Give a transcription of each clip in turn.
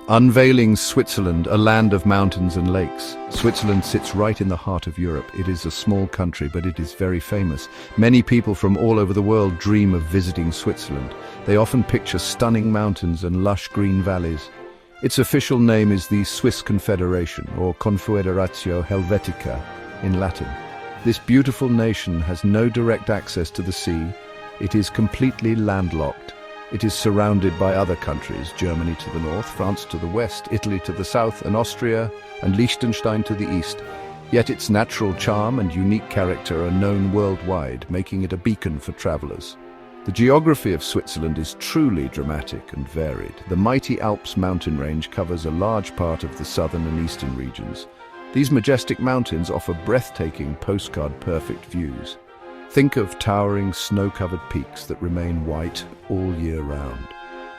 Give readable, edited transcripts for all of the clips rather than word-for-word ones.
Unveiling Switzerland, a land of mountains and lakes. Switzerland sits right in the heart of Europe. It is a small country, but it is very famous. Many people from all over the world dream of visiting Switzerland. They often picture stunning mountains and lush green valleys. Its official name is the Swiss Confederation, or Confederatio Helvetica in Latin. This beautiful nation has no direct access to the sea. It is completely landlocked. It is surrounded by other countries, Germany to the north, France to the west, Italy to the south, and Austria and Liechtenstein to the east. Yet its natural charm and unique character are known worldwide, making it a beacon for travelers. The geography of Switzerland is truly dramatic and varied. The mighty Alps mountain range covers a large part of the southern and eastern regions. These majestic mountains offer breathtaking, postcard-perfect views. Think of towering, snow-covered peaks that remain white all year round.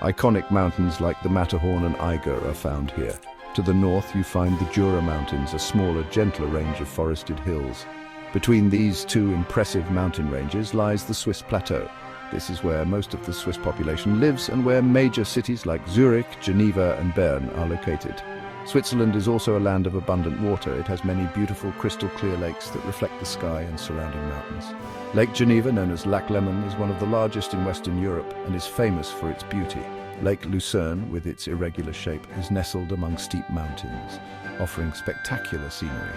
Iconic mountains like the Matterhorn and Eiger are found here. To the north you find the Jura Mountains, a smaller, gentler range of forested hills. Between these two impressive mountain ranges lies the Swiss Plateau. This is where most of the Swiss population lives and where major cities like Zurich, Geneva and Bern are located. Switzerland is also a land of abundant water. It has many beautiful crystal-clear lakes that reflect the sky and surrounding mountains. Lake Geneva, known as Lac Léman, is one of the largest in Western Europe and is famous for its beauty. Lake Lucerne, with its irregular shape, is nestled among steep mountains, offering spectacular scenery.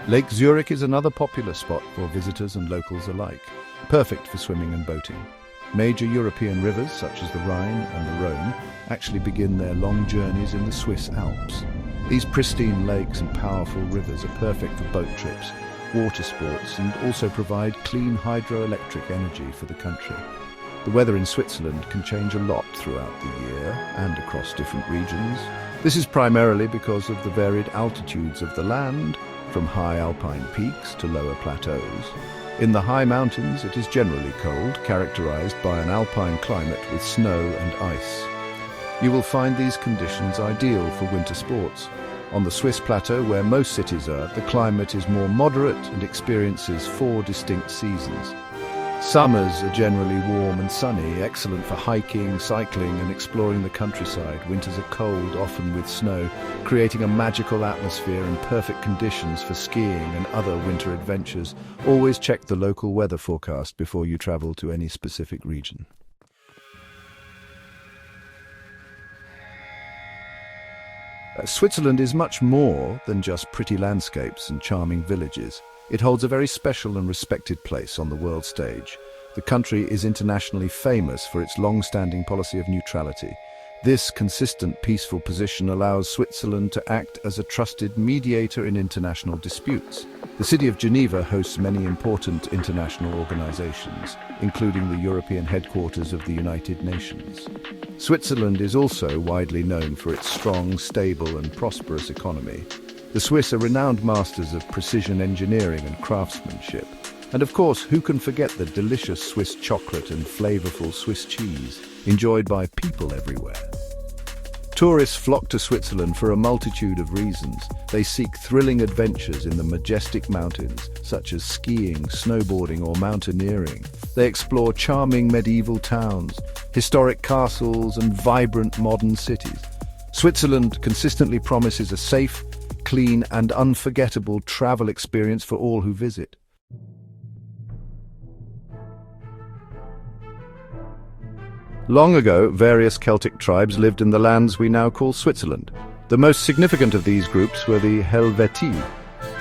Lake Zurich is another popular spot for visitors and locals alike, perfect for swimming and boating. Major European rivers, such as the Rhine and the Rhone, actually begin their long journeys in the Swiss Alps. These pristine lakes and powerful rivers are perfect for boat trips, water sports, and also provide clean hydroelectric energy for the country. The weather in Switzerland can change a lot throughout the year and across different regions. This is primarily because of the varied altitudes of the land, from high alpine peaks to lower plateaus. In the high mountains, it is generally cold, characterized by an alpine climate with snow and ice. You will find these conditions ideal for winter sports. On the Swiss plateau, where most cities are, the climate is more moderate and experiences 4 distinct seasons. Summers are generally warm and sunny, excellent for hiking, cycling and exploring the countryside. Winters are cold, often with snow, creating a magical atmosphere and perfect conditions for skiing and other winter adventures. Always check the local weather forecast before you travel to any specific region. Switzerland is much more than just pretty landscapes and charming villages. It holds a very special and respected place on the world stage. The country is internationally famous for its long-standing policy of neutrality. This consistent, peaceful position allows Switzerland to act as a trusted mediator in international disputes. The city of Geneva hosts many important international organizations, including the European headquarters of the United Nations. Switzerland is also widely known for its strong, stable and prosperous economy. The Swiss are renowned masters of precision engineering and craftsmanship. And of course, who can forget the delicious Swiss chocolate and flavorful Swiss cheese, enjoyed by people everywhere. Tourists flock to Switzerland for a multitude of reasons. They seek thrilling adventures in the majestic mountains, such as skiing, snowboarding or mountaineering. They explore charming medieval towns, historic castles and vibrant modern cities. Switzerland consistently promises a safe, clean and unforgettable travel experience for all who visit. Long ago, various Celtic tribes lived in the lands we now call Switzerland. The most significant of these groups were the Helvetii.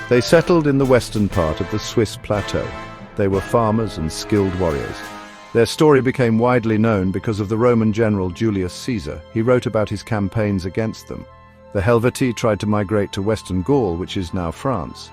They settled in the western part of the Swiss plateau. They were farmers and skilled warriors. Their story became widely known because of the Roman general Julius Caesar. He wrote about his campaigns against them. The Helvetii tried to migrate to Western Gaul, which is now France.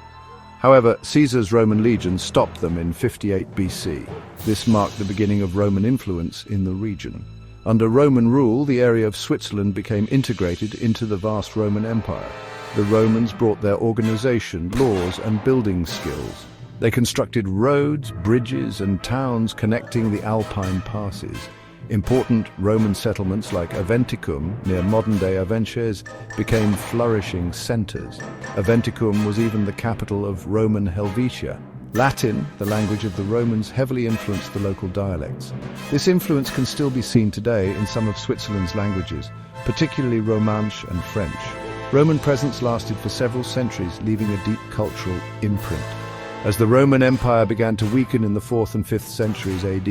However, Caesar's Roman legions stopped them in 58 BC. This marked the beginning of Roman influence in the region. Under Roman rule, the area of Switzerland became integrated into the vast Roman Empire. The Romans brought their organization, laws, and building skills. They constructed roads, bridges, and towns connecting the Alpine passes. Important Roman settlements like Aventicum, near modern-day Avenches, became flourishing centers. Aventicum was even the capital of Roman Helvetia. Latin, the language of the Romans, heavily influenced the local dialects. This influence can still be seen today in some of Switzerland's languages. particularly Romansh and French. Roman presence lasted for several centuries, leaving a deep cultural imprint. As the Roman Empire began to weaken in the 4th and 5th centuries AD,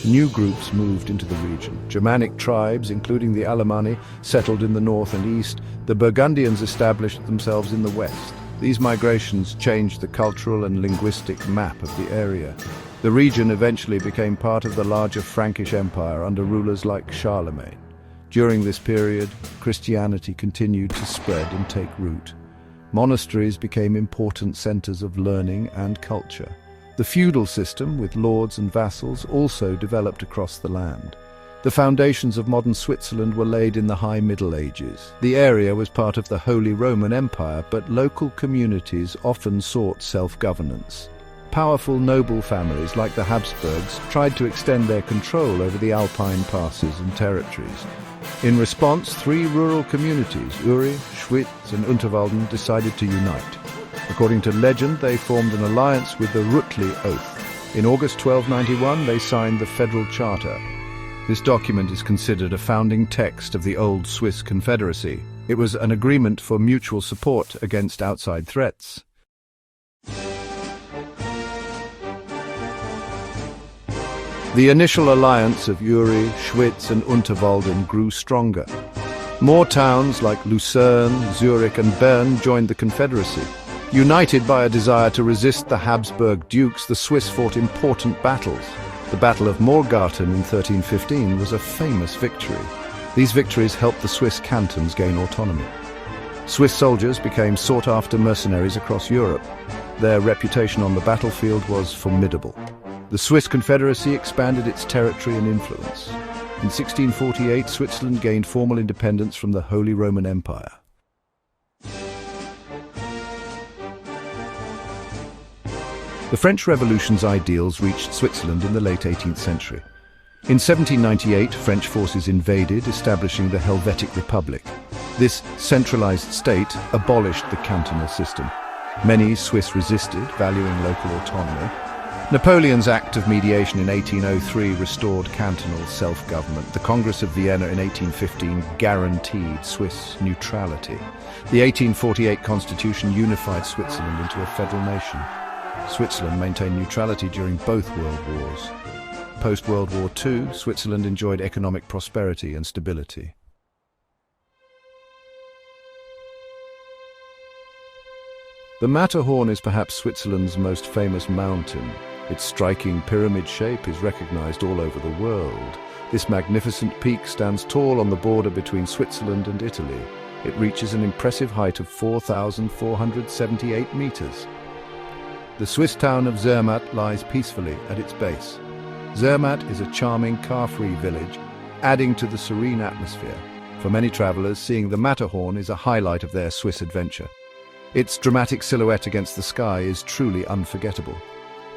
new groups moved into the region. Germanic tribes, including the Alemanni, settled in the north and east. The Burgundians established themselves in the west. These migrations changed the cultural and linguistic map of the area. The region eventually became part of the larger Frankish Empire under rulers like Charlemagne. During this period, Christianity continued to spread and take root. Monasteries became important centers of learning and culture. The feudal system, with lords and vassals, also developed across the land. The foundations of modern Switzerland were laid in the High Middle Ages. The area was part of the Holy Roman Empire, but local communities often sought self-governance. Powerful noble families like the Habsburgs tried to extend their control over the Alpine passes and territories. In response, 3 rural communities, Uri, Schwyz and Unterwalden, decided to unite. According to legend, they formed an alliance with the Rütli Oath. In August 1291, they signed the Federal Charter. This document is considered a founding text of the old Swiss Confederacy. It was an agreement for mutual support against outside threats. The initial alliance of Uri, Schwyz and Unterwalden grew stronger. More towns like Lucerne, Zurich and Bern joined the Confederacy. United by a desire to resist the Habsburg dukes, the Swiss fought important battles. The Battle of Morgarten in 1315 was a famous victory. These victories helped the Swiss cantons gain autonomy. Swiss soldiers became sought-after mercenaries across Europe. Their reputation on the battlefield was formidable. The Swiss Confederacy expanded its territory and influence. In 1648, Switzerland gained formal independence from the Holy Roman Empire. The French Revolution's ideals reached Switzerland in the late 18th century. In 1798, French forces invaded, establishing the Helvetic Republic. This centralized state abolished the cantonal system. Many Swiss resisted, valuing local autonomy. Napoleon's Act of Mediation in 1803 restored cantonal self-government. The Congress of Vienna in 1815 guaranteed Swiss neutrality. The 1848 Constitution unified Switzerland into a federal nation. Switzerland maintained neutrality during both world wars. Post-World War II, Switzerland enjoyed economic prosperity and stability. The Matterhorn is perhaps Switzerland's most famous mountain. Its striking pyramid shape is recognized all over the world. This magnificent peak stands tall on the border between Switzerland and Italy. It reaches an impressive height of 4,478 meters. The Swiss town of Zermatt lies peacefully at its base. Zermatt is a charming car-free village, adding to the serene atmosphere. For many travelers, seeing the Matterhorn is a highlight of their Swiss adventure. Its dramatic silhouette against the sky is truly unforgettable.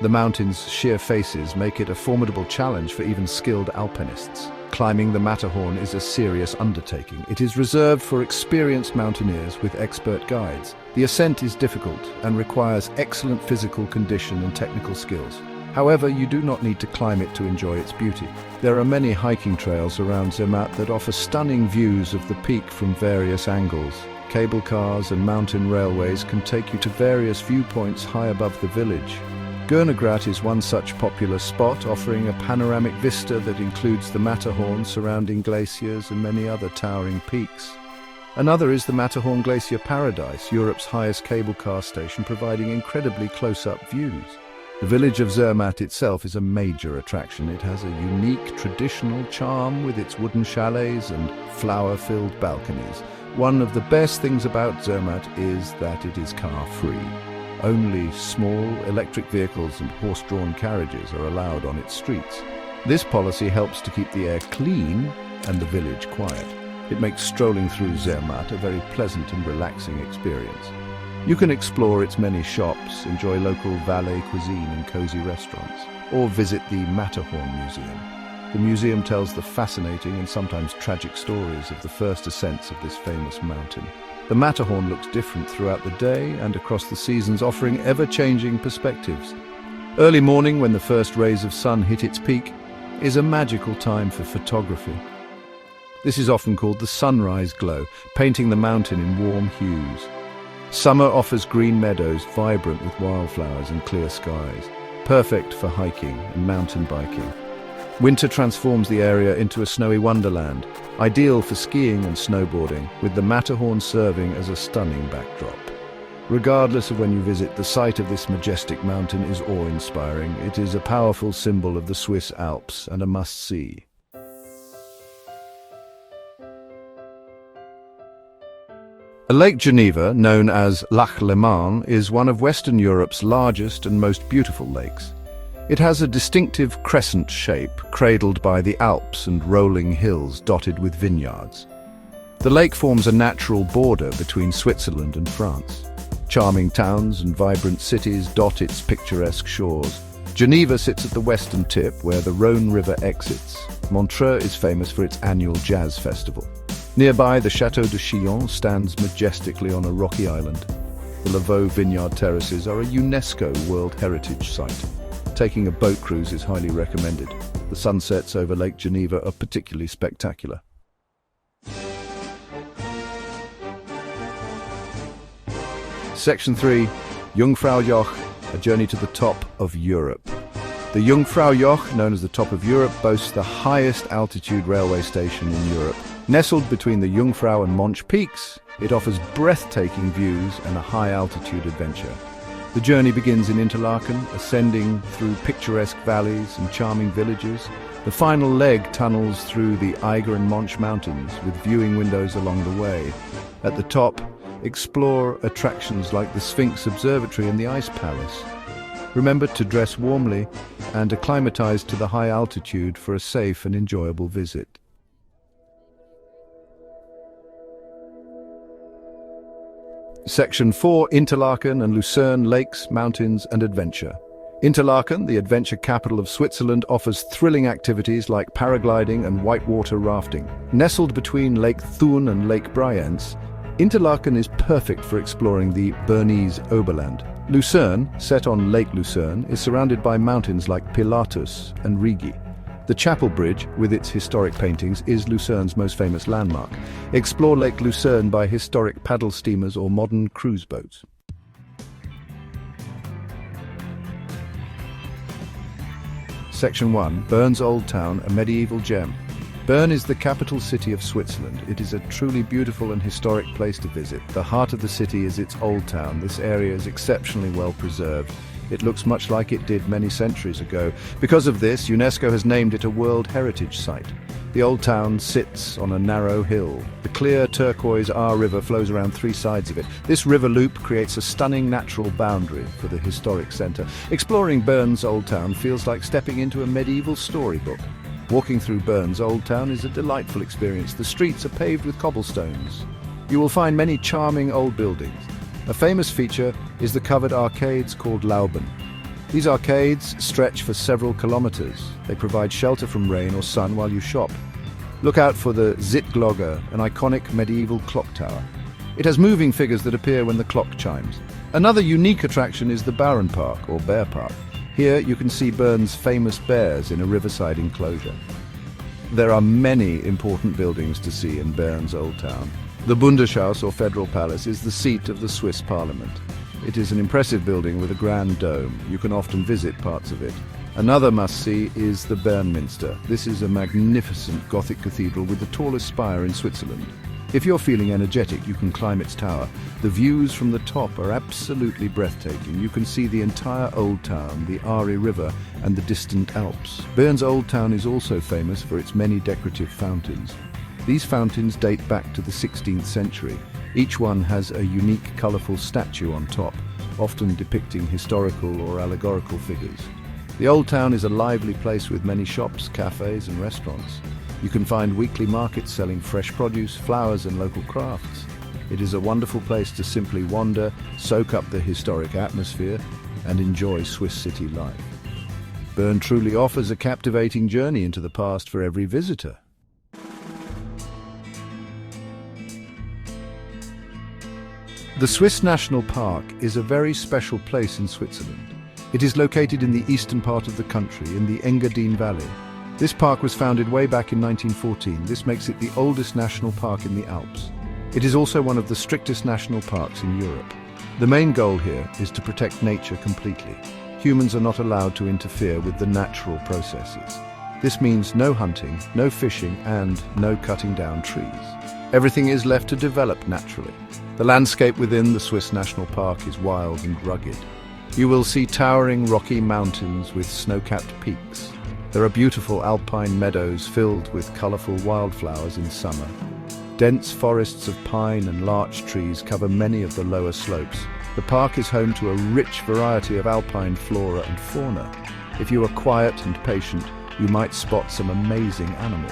The mountain's sheer faces make it a formidable challenge for even skilled alpinists. Climbing the Matterhorn is a serious undertaking. It is reserved for experienced mountaineers with expert guides. The ascent is difficult and requires excellent physical condition and technical skills. However, you do not need to climb it to enjoy its beauty. There are many hiking trails around Zermatt that offer stunning views of the peak from various angles. Cable cars and mountain railways can take you to various viewpoints high above the village. Gernegrat is one such popular spot, offering a panoramic vista that includes the Matterhorn, surrounding glaciers and many other towering peaks. Another is the Matterhorn Glacier Paradise, Europe's highest cable car station, providing incredibly close-up views. The village of Zermatt itself is a major attraction. It has a unique traditional charm with its wooden chalets and flower-filled balconies. One of the best things about Zermatt is that it is car-free. Only small electric vehicles and horse-drawn carriages are allowed on its streets. This policy helps to keep the air clean and the village quiet. It makes strolling through Zermatt a very pleasant and relaxing experience. You can explore its many shops, enjoy local valet cuisine and cozy restaurants, or visit the Matterhorn Museum. The museum tells the fascinating and sometimes tragic stories of the first ascents of this famous mountain. The Matterhorn looks different throughout the day and across the seasons, offering ever-changing perspectives. Early morning, when the first rays of sun hit its peak, is a magical time for photography. This is often called the sunrise glow, painting the mountain in warm hues. Summer offers green meadows vibrant with wildflowers and clear skies, perfect for hiking and mountain biking. Winter transforms the area into a snowy wonderland, ideal for skiing and snowboarding, with the Matterhorn serving as a stunning backdrop. Regardless of when you visit, the sight of this majestic mountain is awe-inspiring. It is a powerful symbol of the Swiss Alps and a must-see. Lake Geneva, known as Lac Le Mans, is one of Western Europe's largest and most beautiful lakes. It has a distinctive crescent shape, cradled by the Alps and rolling hills dotted with vineyards. The lake forms a natural border between Switzerland and France. Charming towns and vibrant cities dot its picturesque shores. Geneva sits at the western tip, where the Rhône River exits. Montreux is famous for its annual jazz festival. Nearby, the Château de Chillon stands majestically on a rocky island. The Lavaux vineyard terraces are a UNESCO World Heritage Site. Taking a boat cruise is highly recommended. The sunsets over Lake Geneva are particularly spectacular. Section 3, Jungfrau Joch, a journey to the top of Europe. The Jungfrau Joch, known as the top of Europe, boasts the highest altitude railway station in Europe. Nestled between the Jungfrau and Romansh peaks, it offers breathtaking views and a high-altitude adventure. The journey begins in Interarkan, ascending through picturesque valleys and charming villages. The final leg tunnels through the Eiger and Romansh mountains, with viewing windows along the way. At the top, explore attractions like the Sphinx Observatory and the Ice Palace. Remember to dress warmly and acclimatize to the high altitude for a safe and enjoyable visit. Section 4, Interlaken and Lucerne Lakes, Mountains and Adventure. Interlaken, the adventure capital of Switzerland, offers thrilling activities like paragliding and whitewater rafting. Nestled between Lake Thun and Lake Brienz, Interlaken is perfect for exploring the Bernese Oberland. Lucerne, set on Lake Lucerne, is surrounded by mountains like Pilatus and Rigi. The Chapel Bridge, with its historic paintings, is Lucerne's most famous landmark. Explore Lake Lucerne by historic paddle steamers or modern cruise boats. Section 1, Bern's Old Town, a medieval gem. Bern is the capital city of Switzerland. It is a truly beautiful and historic place to visit. The heart of the city is its old town. This area is exceptionally well preserved. It looks much like it did many centuries ago. Because of this, UNESCO has named it a World Heritage Site. The old town sits on a narrow hill. The clear turquoise Ahr River flows around three sides of it. This river loop creates a stunning natural boundary for the historic centre. Exploring Bern's Old Town feels like stepping into a medieval storybook. Walking through Bern's Old Town is a delightful experience. The streets are paved with cobblestones. You will find many charming old buildings. A famous feature is the covered arcades called Lauben. These arcades stretch for several kilometers. They provide shelter from rain or sun while you shop. Look out for the Zittglogge, an iconic medieval clock tower. It has moving figures that appear when the clock chimes. Another unique attraction is the Bärenpark, or Bear Park. Here you can see Bern's famous bears in a riverside enclosure. There are many important buildings to see in Bern's Old Town. The Bundeshaus, or Federal Palace, is the seat of the Swiss Parliament. It is an impressive building with a grand dome. You can often visit parts of it. Another must-see is the Bernminster. This is a magnificent Gothic cathedral with the tallest spire in Switzerland. If you're feeling energetic, you can climb its tower. The views from the top are absolutely breathtaking. You can see the entire Old Town, the Aare River, and the distant Alps. Bern's Old Town is also famous for its many decorative fountains. These fountains date back to the 16th century. Each one has a unique, colourful statue on top, often depicting historical or allegorical figures. The Old Town is a lively place with many shops, cafes and restaurants. You can find weekly markets selling fresh produce, flowers and local crafts. It is a wonderful place to simply wander, soak up the historic atmosphere and enjoy Swiss city life. Bern truly offers a captivating journey into the past for every visitor. The Swiss National Park is a very special place in Switzerland. It is located in the eastern part of the country, in the Engadine Valley. This park was founded way back in 1914. This makes it the oldest national park in the Alps. It is also one of the strictest national parks in Europe. The main goal here is to protect nature completely. Humans are not allowed to interfere with the natural processes. This means no hunting, no fishing, and no cutting down trees. Everything is left to develop naturally. The landscape within the Swiss National Park is wild and rugged. You will see towering rocky mountains with snow-capped peaks. There are beautiful alpine meadows filled with colorful wildflowers in summer. Dense forests of pine and larch trees cover many of the lower slopes. The park is home to a rich variety of alpine flora and fauna. If you are quiet and patient, you might spot some amazing animals.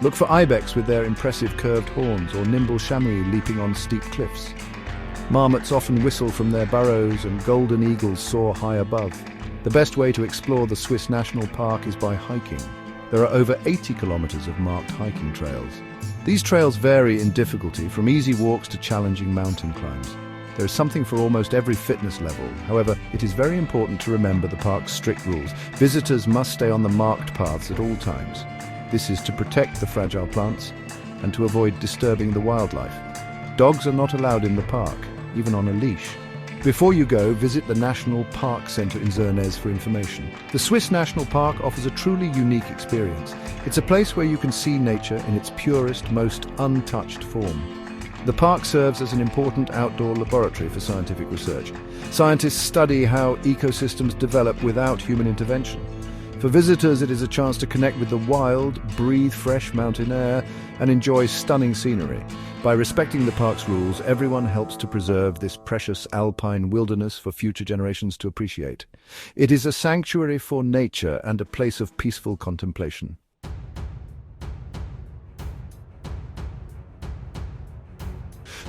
Look for ibex with their impressive curved horns, or nimble chamois leaping on steep cliffs. Marmots often whistle from their burrows, and golden eagles soar high above. The best way to explore the Swiss National Park is by hiking. There are over 80 kilometers of marked hiking trails. These trails vary in difficulty, from easy walks to challenging mountain climbs. There is something for almost every fitness level. However, it is very important to remember the park's strict rules. Visitors must stay on the marked paths at all times. This is to protect the fragile plants and to avoid disturbing the wildlife. Dogs are not allowed in the park, even on a leash. Before you go, visit the National Park Centre in Zernez for information. The Swiss National Park offers a truly unique experience. It's a place where you can see nature in its purest, most untouched form. The park serves as an important outdoor laboratory for scientific research. Scientists study how ecosystems develop without human intervention. For visitors, it is a chance to connect with the wild, breathe fresh mountain air, and enjoy stunning scenery. By respecting the park's rules, everyone helps to preserve this precious alpine wilderness for future generations to appreciate. It is a sanctuary for nature and a place of peaceful contemplation.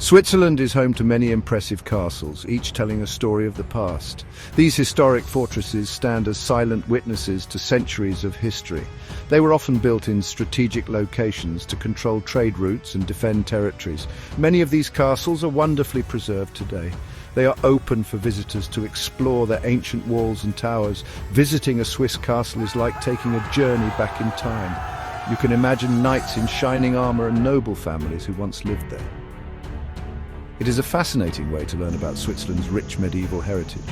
Switzerland is home to many impressive castles, each telling a story of the past. These historic fortresses stand as silent witnesses to centuries of history. They were often built in strategic locations to control trade routes and defend territories. Many of these castles are wonderfully preserved today. They are open for visitors to explore their ancient walls and towers. Visiting a Swiss castle is like taking a journey back in time. You can imagine knights in shining armor and noble families who once lived there. It is a fascinating way to learn about Switzerland's rich medieval heritage.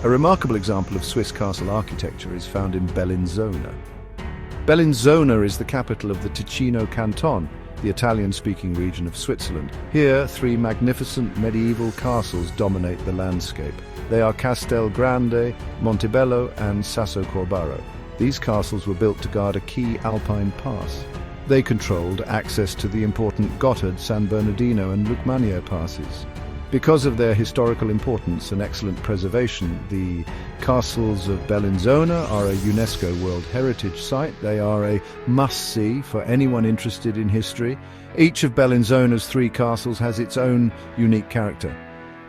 A remarkable example of Swiss castle architecture is found in Bellinzona. Bellinzona is the capital of the Ticino canton, the Italian-speaking region of Switzerland. Here, three magnificent medieval castles dominate the landscape. They are Castel Grande, Montebello, and Sasso Corbaro. These castles were built to guard a key Alpine pass. They controlled access to the important Gotthard, San Bernardino, and Lukmanier passes. Because of their historical importance and excellent preservation, the castles of Bellinzona are a UNESCO World Heritage Site. They are a must-see for anyone interested in history. Each of Bellinzona's three castles has its own unique character.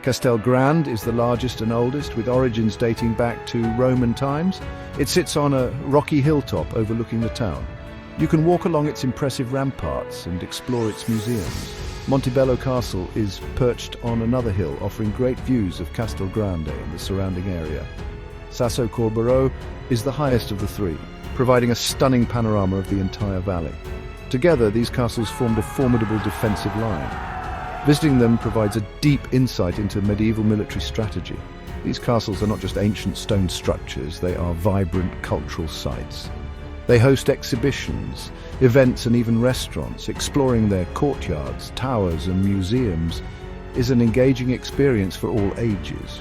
Castel Grande is the largest and oldest, with origins dating back to Roman times. It sits on a rocky hilltop overlooking the town. You can walk along its impressive ramparts and explore its museums. Montebello Castle is perched on another hill, offering great views of Castel Grande and the surrounding area. Sasso Corbaro is the highest of the three, providing a stunning panorama of the entire valley. Together, these castles formed a formidable defensive line. Visiting them provides a deep insight into medieval military strategy. These castles are not just ancient stone structures, they are vibrant cultural sites. They host exhibitions, events, and even restaurants. Exploring their courtyards, towers, and museums is an engaging experience for all ages.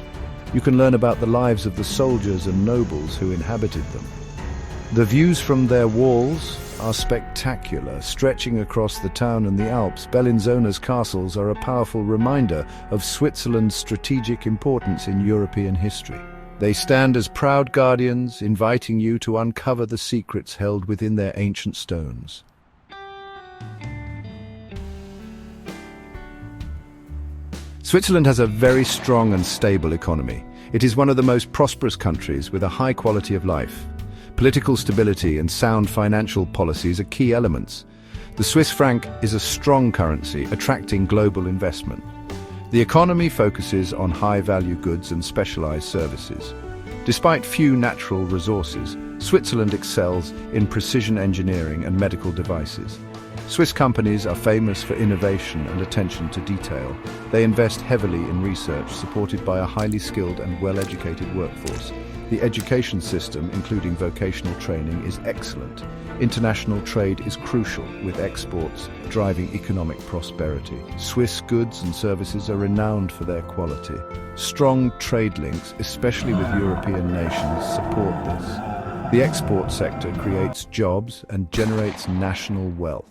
You can learn about the lives of the soldiers and nobles who inhabited them. The views from their walls are spectacular, stretching across the town and the Alps. Bellinzona's castles are a powerful reminder of Switzerland's strategic importance in European history. They stand as proud guardians, inviting you to uncover the secrets held within their ancient stones. Switzerland has a very strong and stable economy. It is one of the most prosperous countries with a high quality of life. Political stability and sound financial policies are key elements. The Swiss franc is a strong currency, attracting global investment. The economy focuses on high-value goods and specialized services. Despite few natural resources, Switzerland excels in precision engineering and medical devices. Swiss companies are famous for innovation and attention to detail. They invest heavily in research, supported by a highly skilled and well-educated workforce. The education system, including vocational training, is excellent. International trade is crucial, with exports driving economic prosperity. Swiss goods and services are renowned for their quality. Strong trade links, especially with European nations, support this. The export sector creates jobs and generates national wealth.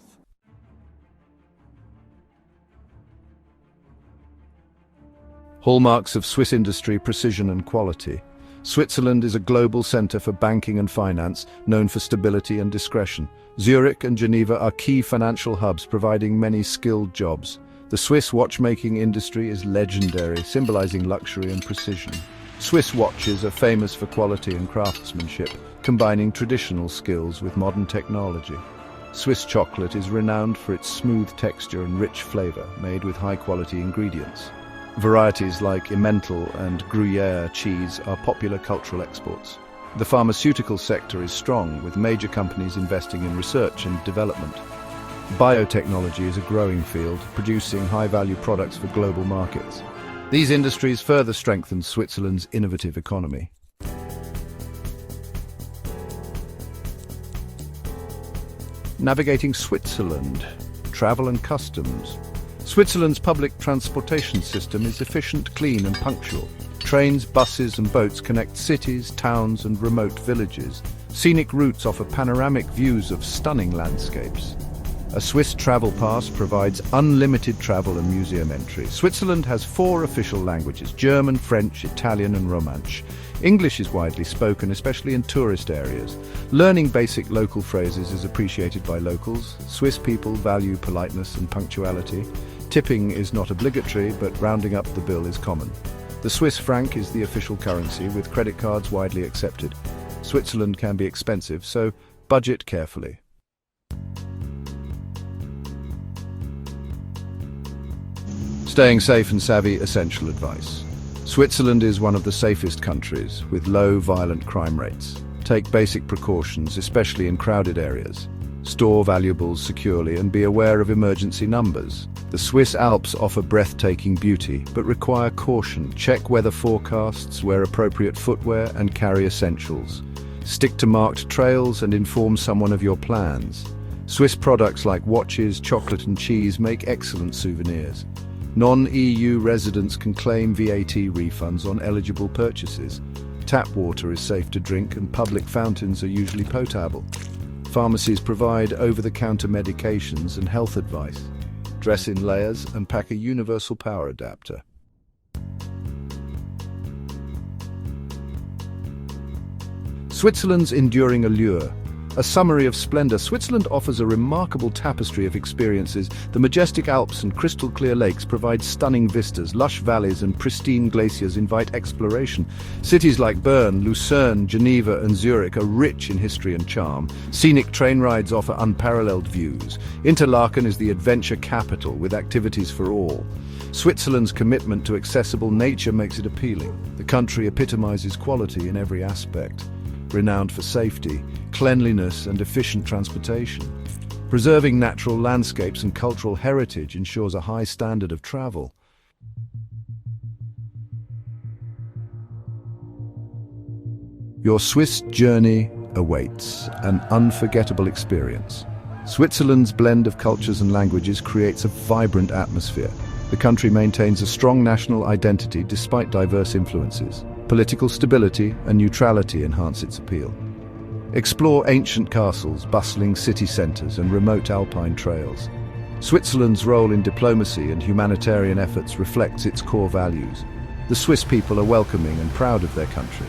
Hallmarks of Swiss industry: precision and quality. Switzerland is a global center for banking and finance, known for stability and discretion. Zurich and Geneva are key financial hubs, providing many skilled jobs. The Swiss watchmaking industry is legendary, symbolizing luxury and precision. Swiss watches are famous for quality and craftsmanship, combining traditional skills with modern technology. Swiss chocolate is renowned for its smooth texture and rich flavor, made with high-quality ingredients. Varieties like Emmental and Gruyere cheese are popular cultural exports. The pharmaceutical sector is strong, with major companies investing in research and development. Biotechnology is a growing field, producing high-value products for global markets. These industries further strengthen Switzerland's innovative economy. Navigating Switzerland: travel and customs. Switzerland's public transportation system is efficient, clean and punctual. Trains, buses and boats connect cities, towns and remote villages. Scenic routes offer panoramic views of stunning landscapes. A Swiss travel pass provides unlimited travel and museum entry. Switzerland has 4 official languages: German, French, Italian and Romansh. English is widely spoken, especially in tourist areas. Learning basic local phrases is appreciated by locals. Swiss people value politeness and punctuality. Tipping is not obligatory, but rounding up the bill is common. The Swiss franc is the official currency, with credit cards widely accepted. Switzerland can be expensive, so budget carefully. Staying safe and savvy: essential advice. Switzerland is one of the safest countries, with low violent crime rates. Take basic precautions, especially in crowded areas. Store valuables securely and be aware of emergency numbers. The Swiss Alps offer breathtaking beauty, but require caution. Check weather forecasts, wear appropriate footwear, and carry essentials. Stick to marked trails and inform someone of your plans. Swiss products like watches, chocolate and cheese make excellent souvenirs. Non-EU residents can claim VAT refunds on eligible purchases. Tap water is safe to drink and public fountains are usually potable. Pharmacies provide over-the-counter medications and health advice. Dress in layers and pack a universal power adapter. Switzerland's enduring allure. A summary of Splendor: Switzerland offers a remarkable tapestry of experiences. The majestic Alps and crystal-clear lakes provide stunning vistas. Lush valleys and pristine glaciers invite exploration. Cities like Bern, Lucerne, Geneva and Zurich are rich in history and charm. Scenic train rides offer unparalleled views. Interarkan is the adventure capital, with activities for all. Switzerland's commitment to accessible nature makes it appealing. The country epitomizes quality in every aspect. Renowned for safety, cleanliness and efficient transportation. Preserving natural landscapes and cultural heritage ensures a high standard of travel. Your Swiss journey awaits, an unforgettable experience. Switzerland's blend of cultures and languages creates a vibrant atmosphere. The country maintains a strong national identity despite diverse influences. Political stability and neutrality enhance its appeal. Explore ancient castles, bustling city centres and remote alpine trails. Switzerland's role in diplomacy and humanitarian efforts reflects its core values. The Swiss people are welcoming and proud of their country.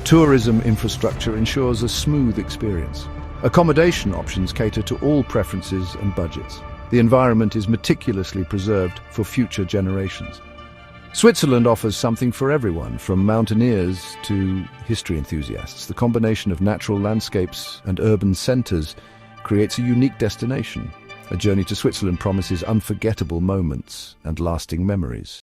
Tourism infrastructure ensures a smooth experience. Accommodation options cater to all preferences and budgets. The environment is meticulously preserved for future generations. Switzerland offers something for everyone, from mountaineers to history enthusiasts. The combination of natural landscapes and urban centres creates a unique destination. A journey to Switzerland promises unforgettable moments and lasting memories.